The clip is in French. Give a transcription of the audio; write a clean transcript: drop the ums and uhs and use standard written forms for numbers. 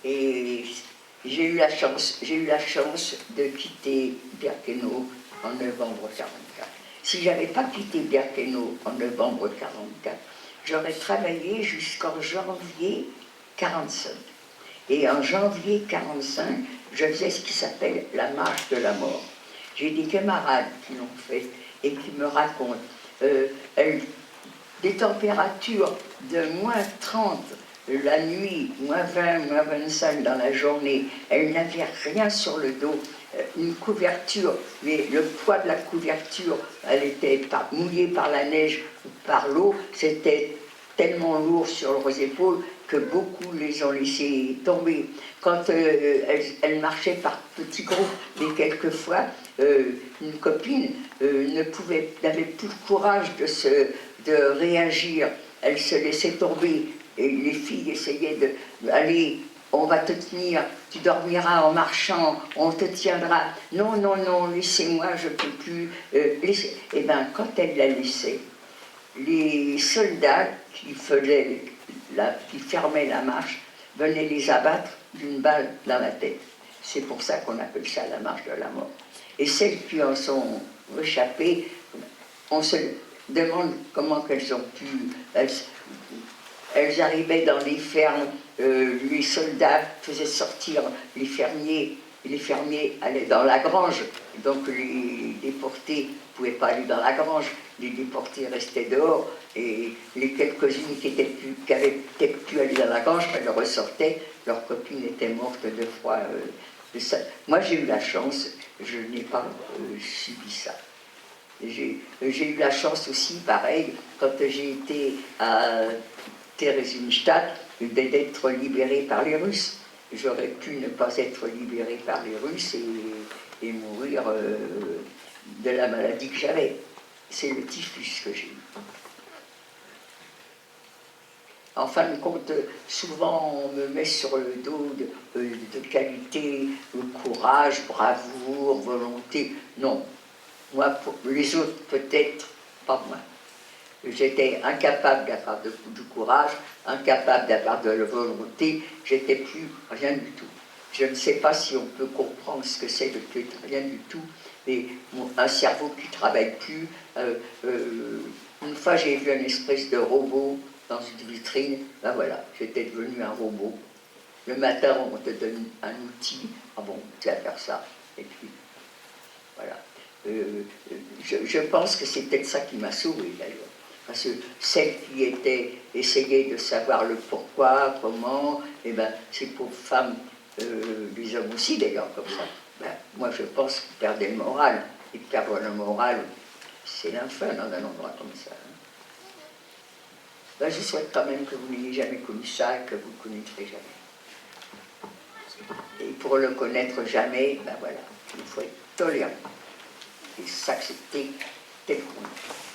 Et j'ai eu la chance de quitter Birkenau en novembre 44. Si je n'avais pas quitté Birkenau en novembre 44, j'aurais travaillé jusqu'en janvier 45. Et en janvier 45, je faisais ce qui s'appelle la marche de la mort. J'ai des camarades qui l'ont fait et qui me racontent des températures de -30 la nuit, -20, -25 dans la journée. Elles n'avaient rien sur le dos, une couverture, mais le poids de la couverture, elle était mouillée par la neige ou par l'eau, c'était tellement lourd sur leurs épaules que beaucoup les ont laissés tomber. Quand elles marchaient par petits groupes, mais quelquefois, une copine n'avait plus le courage de réagir. Elle se laissait tomber. Et les filles essayaient allez, on va te tenir, tu dormiras en marchant, on te tiendra. Non, non, non, laissez-moi, je ne peux plus. Et bien, quand elle la laissait, les soldats qui fermaient la marche venaient les abattre d'une balle dans la tête. C'est pour ça qu'on appelle ça la marche de la mort. Et celles qui en sont échappées, on se demande comment elles ont pu... Elles arrivaient dans les fermes, les soldats faisaient sortir les fermiers allaient dans la grange, donc les déportés ne pouvaient pas aller dans la grange, les déportés restaient dehors, et les quelques-unes qui avaient peut-être pu aller dans la grange, elles ressortaient, leur copine était morte de froid. Moi j'ai eu la chance, je n'ai pas subi ça. J'ai eu la chance aussi, pareil, quand j'ai été à Theresienstadt, d'être libéré par les Russes. J'aurais pu ne pas être libéré par les Russes et mourir de la maladie que j'avais. C'est le typhus que j'ai eu. En fin de compte, souvent on me met sur le dos de qualité, courage, bravoure, volonté. Non. Moi, pour les autres, peut-être, pas moi. J'étais incapable d'avoir du courage, incapable d'avoir de la volonté, j'étais plus rien du tout. Je ne sais pas si on peut comprendre ce que c'est de rien du tout, mais un cerveau qui ne travaille plus. Une fois, j'ai vu une espèce de robot dans une vitrine, ben voilà, j'étais devenu un robot. Le matin, on te donne un outil, ah bon, tu vas faire ça, et puis voilà. Je pense que c'est peut-être ça qui m'a sauvé d'ailleurs. Parce que celles qui essayaient de savoir le pourquoi, comment, eh ben, ces pauvres femmes, les hommes aussi d'ailleurs comme ça, ben, moi je pense qu'ils perdaient le moral. Et perdre le moral, c'est l'enfer dans un endroit comme ça. Ben, je souhaite quand même que vous n'ayez jamais connu ça et que vous ne connaîtrez jamais. Et pour le connaître jamais, ben voilà, il faut être tolérant et s'accepter tel qu'on est.